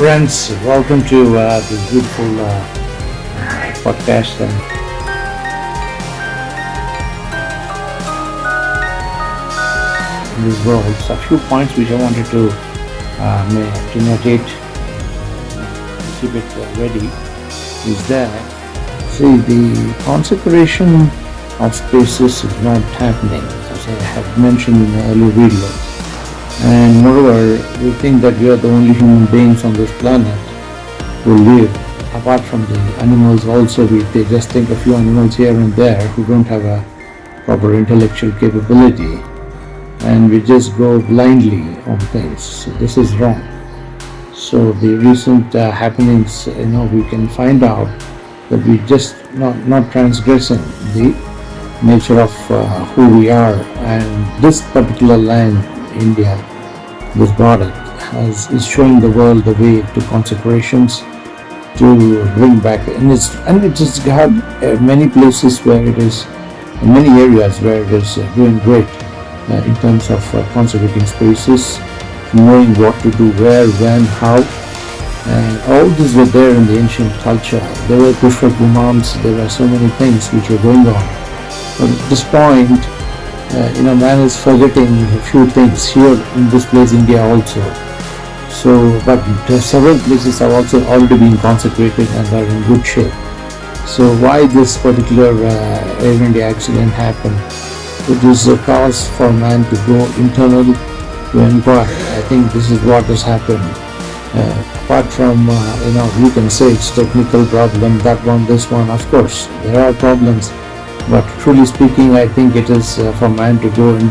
Friends, welcome to this beautiful podcast and in this world. So a few points which I wanted to notate, keep it ready, is that, see, the consecration of spaces is not happening, as I have mentioned in the earlier videos. And moreover, we think that we are the only human beings on this planet who live. Apart from the animals also, they just think a few animals here and there who don't have a proper intellectual capability, and we just go blindly on things. So this is wrong. So the recent happenings, we can find out that we just not transgressing the nature of who we are, and this particular land, India, this Bharath, is showing the world the way to consecrations, to bring back, and it has got many places where it is, in many areas where it is doing great in terms of consecrating spaces, knowing what to do, where, when, how, and all these were there in the ancient culture. There were Pushpak Imams, there were so many things which were going on. But at this point, man is forgetting a few things here in this place, India also. So, but several places have also already been consecrated and are in good shape. So why this particular Air India accident happened? It is a cause for man to go internal, to inquire. I think this is what has happened. Apart from, you can say it's technical problem, that one, this one, of course, there are problems. But truly speaking, I think it is for man to go to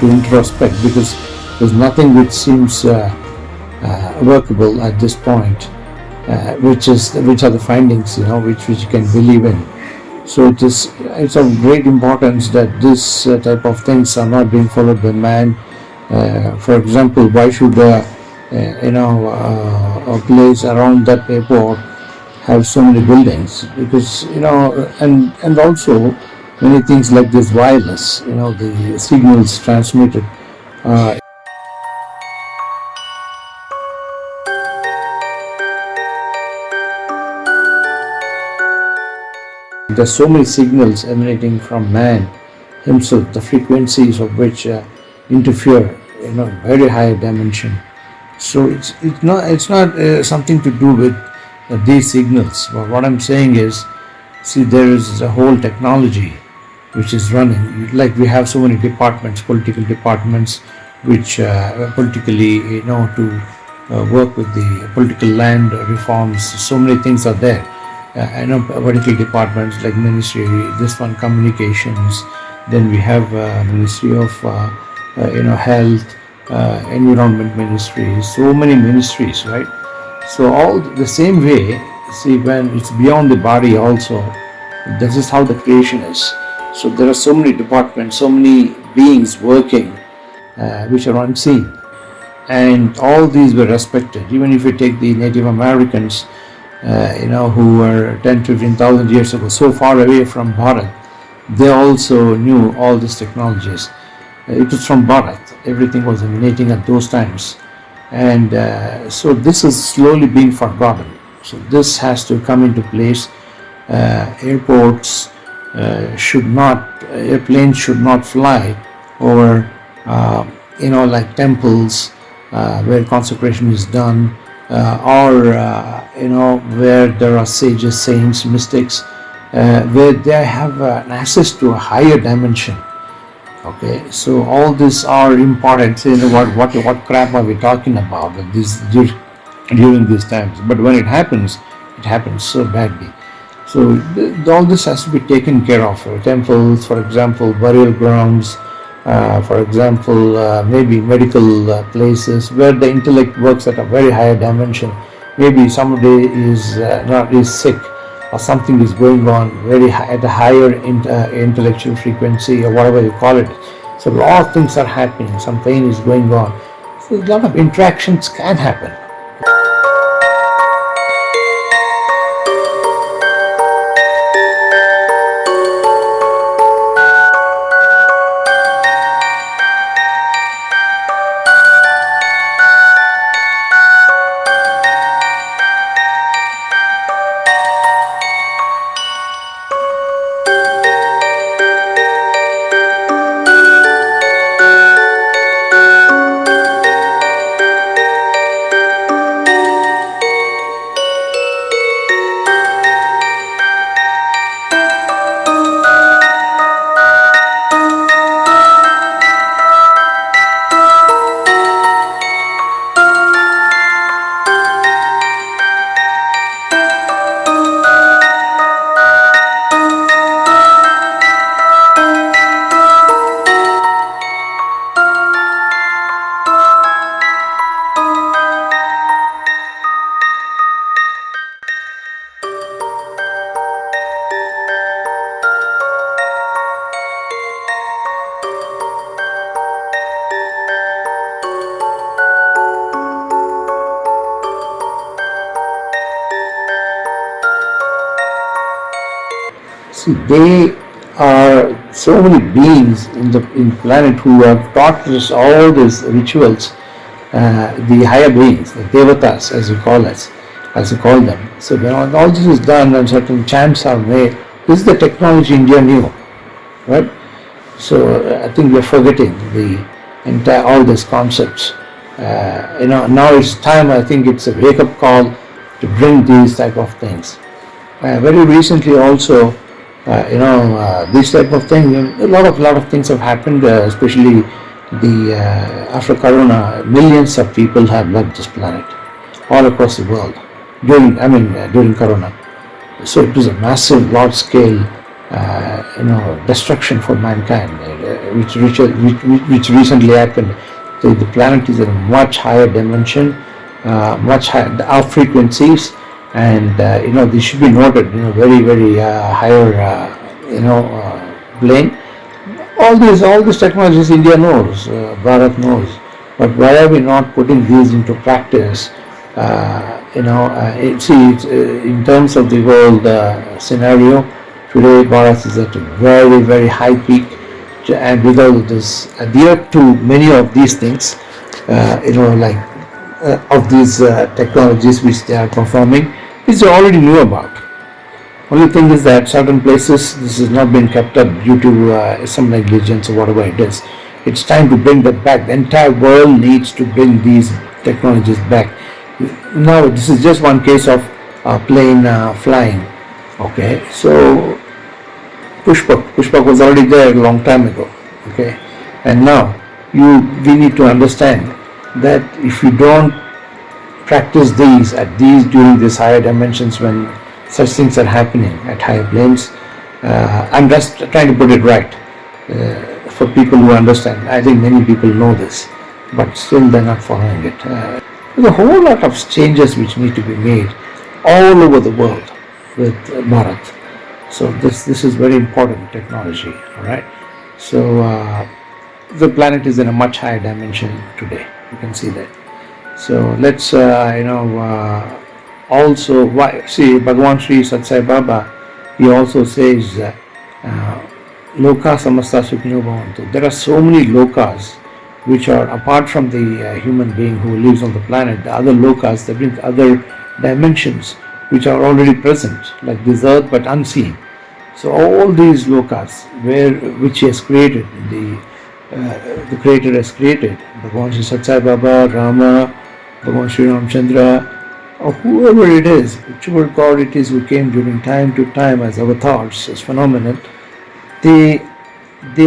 introspect, because there's nothing which seems workable at this point, which are the findings, which you can believe in. So it's of great importance that this type of things are not being followed by man. For example, why should a place around that airport have so many buildings? Because and also many things like this wireless, the signals transmitted. There's so many signals emanating from man himself, the frequencies of which interfere, very high dimension. So it's not something to do with these signals. But what I'm saying is, see, there is a whole technology which is running. Like we have so many departments, political departments, which politically, to work with the political land reforms. So many things are there. Political departments like ministry, this one communications. Then we have Ministry of Health, Environment Ministry. So many ministries, right? So all the same way. See, when it's beyond the body also, this is how the creation is. So there are so many departments, so many beings working, which are unseen, and all these were respected. Even if you take the Native Americans, who were 10,000-15,000 years ago, so far away from Bharath, they also knew all these technologies. It was from Bharath. Everything was emanating at those times, and so this is slowly being forgotten. So this has to come into place. Airports airplanes should not fly over, like temples where consecration is done, or where there are sages, saints, mystics, where they have an access to a higher dimension. Okay, so all these are important. So, what crap are we talking about during these times? But when it happens so badly. So all this has to be taken care of. Temples, for example, burial grounds, for example, maybe medical places where the intellect works at a very higher dimension. Maybe somebody is sick, or something is going on very high, at a higher intellectual frequency, or whatever you call it. So a lot of things are happening. Some pain is going on. So a lot of interactions can happen. See, they are so many beings in the planet who have taught us all these rituals, the higher beings, the devatas, as we call them. So when all this is done and certain chants are made, this is the technology India knew, right? So I think we're forgetting the entire all these concepts. Now it's time. I think it's a wake-up call to bring these type of things. Very recently, also, this type of thing. A lot of things have happened, especially after Corona. Millions of people have left this planet, all across the world during Corona. So it was a massive, large-scale, destruction for mankind, which recently happened. So the planet is in a much higher dimension, much higher our frequencies, and this should be noted. Very very higher, plane. All these technologies India knows, Bharath knows, but why are we not putting these into practice? It's in terms of the world scenario, today Bharath is at a very, very high peak, and without this adhere to many of these things, of these technologies which they are performing, which they already knew about. Only thing is that certain places this has not been kept up due to some negligence or whatever it is. It's time to bring that back. The entire world needs to bring these technologies back. Now, this is just one case of plane flying. Okay, so Pushpak was already there a long time ago. Okay, and now we need to understand that if you don't practice these during these higher dimensions, when such things are happening at higher planes, I'm just trying to put it right for people who understand. I think many people know this, but still they're not following it. There's a whole lot of changes which need to be made all over the world with Bharath. So this is very important technology. All right. So the planet is in a much higher dimension today. You can see that. So let's also see Bhagavan Sri Sat Sai Baba. He also says Loka Samasta Sukhino Bhavantu. There are so many lokas which are apart from the human being who lives on the planet. The other lokas, that means other dimensions which are already present, like this earth but unseen. So all these lokas which he has created, the Creator has created, Bhagavan Sri Sat Sai Baba, Rama, Bhagavan Sri Ramchandra, or whoever it is, whichever God it is who came during time to time as avatars, as phenomenon, they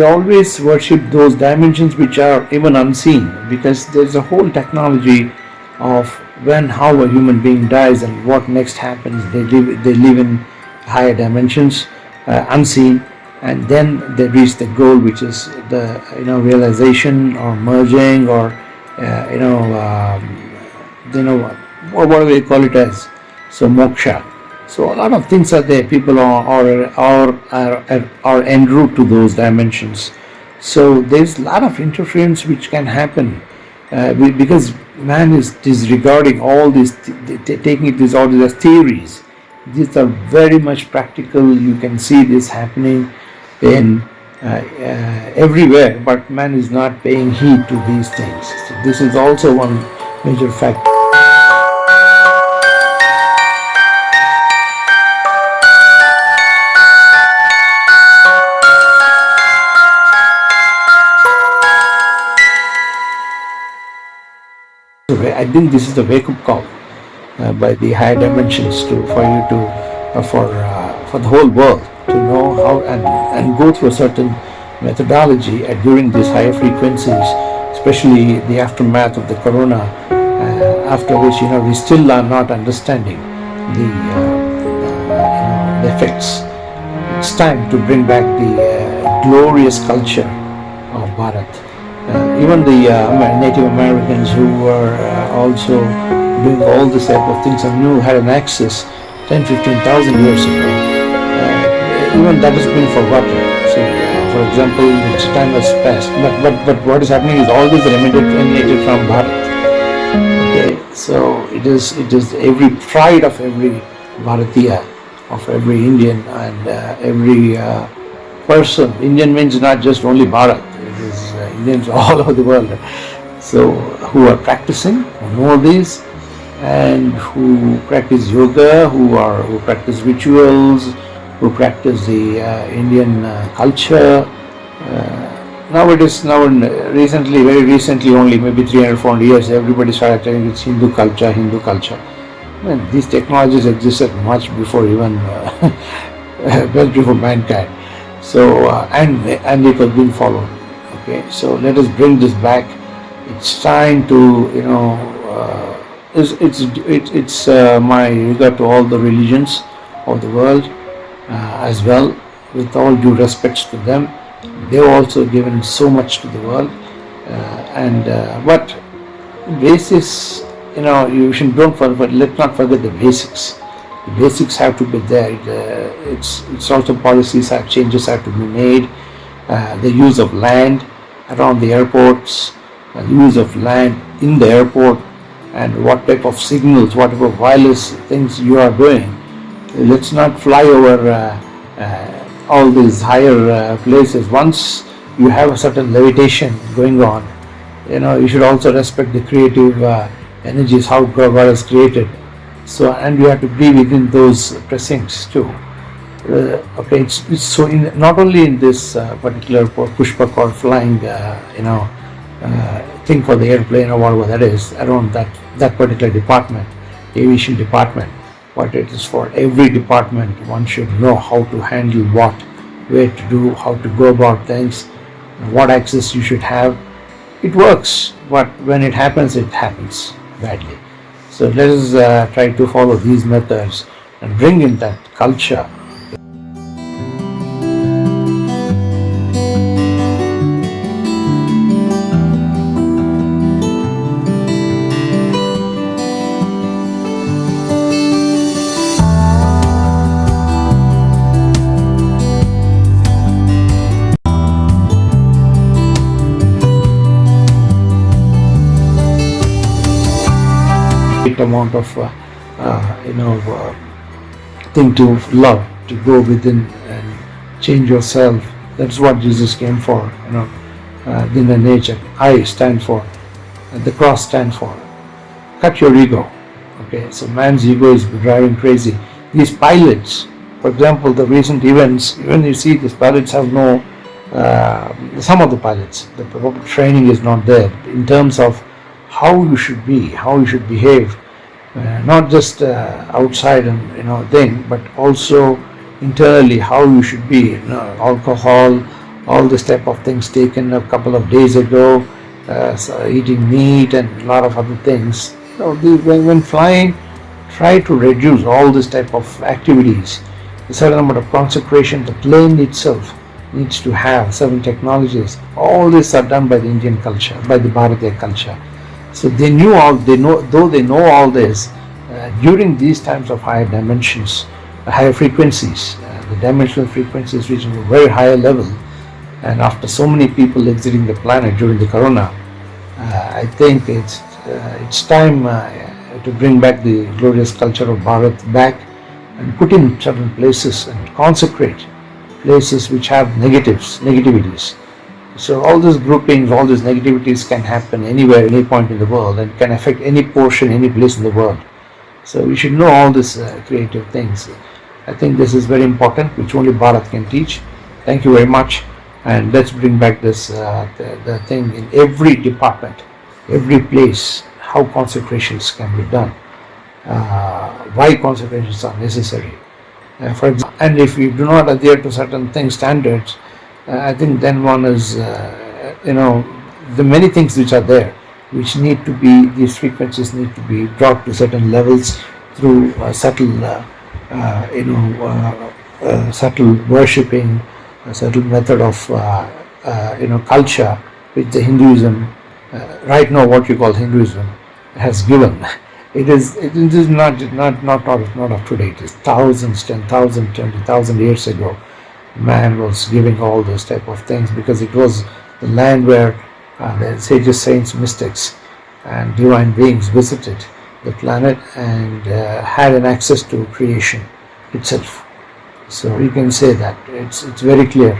always worship those dimensions which are even unseen, because there's a whole technology of how a human being dies and what next happens. They live in higher dimensions, unseen, and then they reach the goal, which is the realization or merging or whatever they call it as. So moksha. So a lot of things are there. People are en route to those dimensions. So there's a lot of interference which can happen because man is disregarding all these, taking it all these as theories. These are very much practical. You can see this happening in everywhere, but man is not paying heed to these things. So this is also one major factor. I think this is the wake-up call by the higher dimensions for the whole world to know how and go through a certain methodology during these higher frequencies, especially the aftermath of the corona, after which we still are not understanding the effects. It's time to bring back the glorious culture of Bharath. Even the Native Americans who were also doing all this type of things and had an access 10-15,000 years ago. Even that has been forgotten. So, for example, time has passed. But what is happening is all this emanated from Bharath. Okay, so it is every pride of every Bharatiya of every Indian and every person. Indian means not just only Bharat, it is Indians all over the world. So who are practicing, who know this, and who practice yoga, who practice rituals, who practice the Indian culture. Nowadays, recently, very recently, only maybe 300, 400 years, everybody started telling it's Hindu culture, Hindu culture. Man, these technologies existed much before even, well before mankind. So, and it was being followed. Okay, so let us bring this back. It's time to, it's my regard to all the religions of the world as well, with all due respects to them. They've also given so much to the world, but basis, you should let's not forget the basics. The basics have to be there. It's also policies changes have to be made. The use of land around the airports, the use of land in the airport, and what type of signals, what type of wireless things you are doing. Let's not fly over all these higher places. Once you have a certain levitation going on, you should also respect the creative energies, how God has created. So, and you have to be within those precincts too. Okay, it's so not only in this particular pushpak or flying, thing for the airplane or whatever that is around that particular department, aviation department. But it is for every department. One should know how to handle what, where to do, how to go about things, what access you should have. It works, but when it happens badly. So let us try to follow these methods and bring in that culture. Amount of thing to love, to go within and change yourself. That's what Jesus came for. In the nature, I stand for, and the cross stand for. Cut your ego. Okay, so man's ego is driving crazy. These pilots, for example, the recent events, even you see these pilots have no, some of the pilots, the proper training is not there in terms of how you should be, how you should behave. Not just outside and thing, but also internally how you should be. Alcohol, all this type of things taken a couple of days ago, so eating meat and a lot of other things. When flying, try to reduce all this type of activities. A certain amount of consecration. The plane itself needs to have certain technologies. All these are done by the Indian culture, by the Bharatiya culture. So they know all this, during these times of higher dimensions, higher frequencies, the dimensional frequencies reaching a very higher level, and after so many people exiting the planet during the corona, I think it's time to bring back the glorious culture of Bharath back and put in certain places and consecrate places which have negativities. So all these groupings, all these negativities can happen anywhere, any point in the world, and can affect any portion, any place in the world. So we should know all these creative things. I think this is very important, which only Bharath can teach. Thank you very much, and let's bring back this the thing in every department, every place, how consecrations can be done, why consecrations are necessary. For example, and if you do not adhere to certain things, standards, I think then one is, the many things which are there, which need to be, these frequencies need to be brought to certain levels through subtle worshipping, a subtle method of, culture, which the Hinduism, right now what you call Hinduism, has given. It is not of today. It is thousands, 10,000, 20,000 years ago. Man was giving all those type of things because it was the land where the sages, saints, mystics and divine beings visited the planet and had an access to creation. itself. So you can say that it's very clear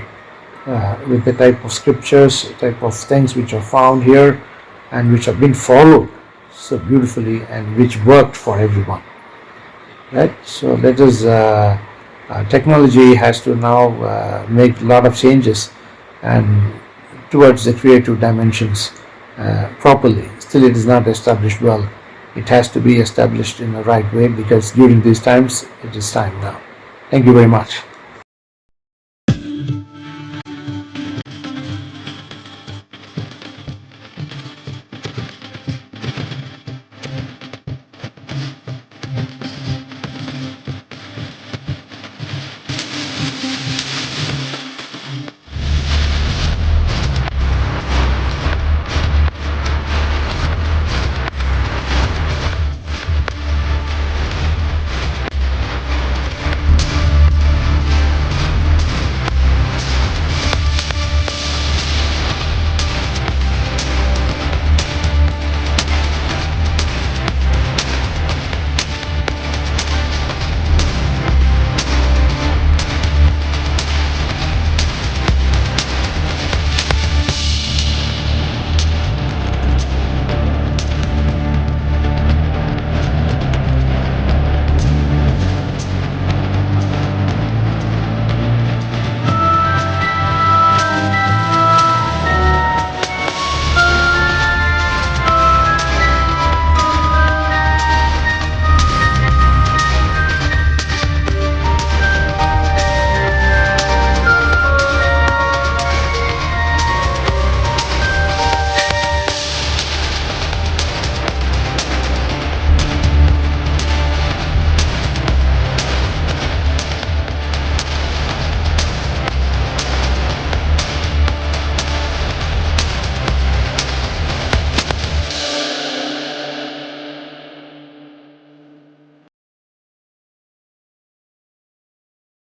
with the type of scriptures, type of things which are found here and which have been followed so beautifully and which worked for everyone. Right? So let us, technology has to now make a lot of changes and towards the creative dimensions properly. Still it is not established well. It has to be established in the right way, because during these times it is time now. Thank you very much.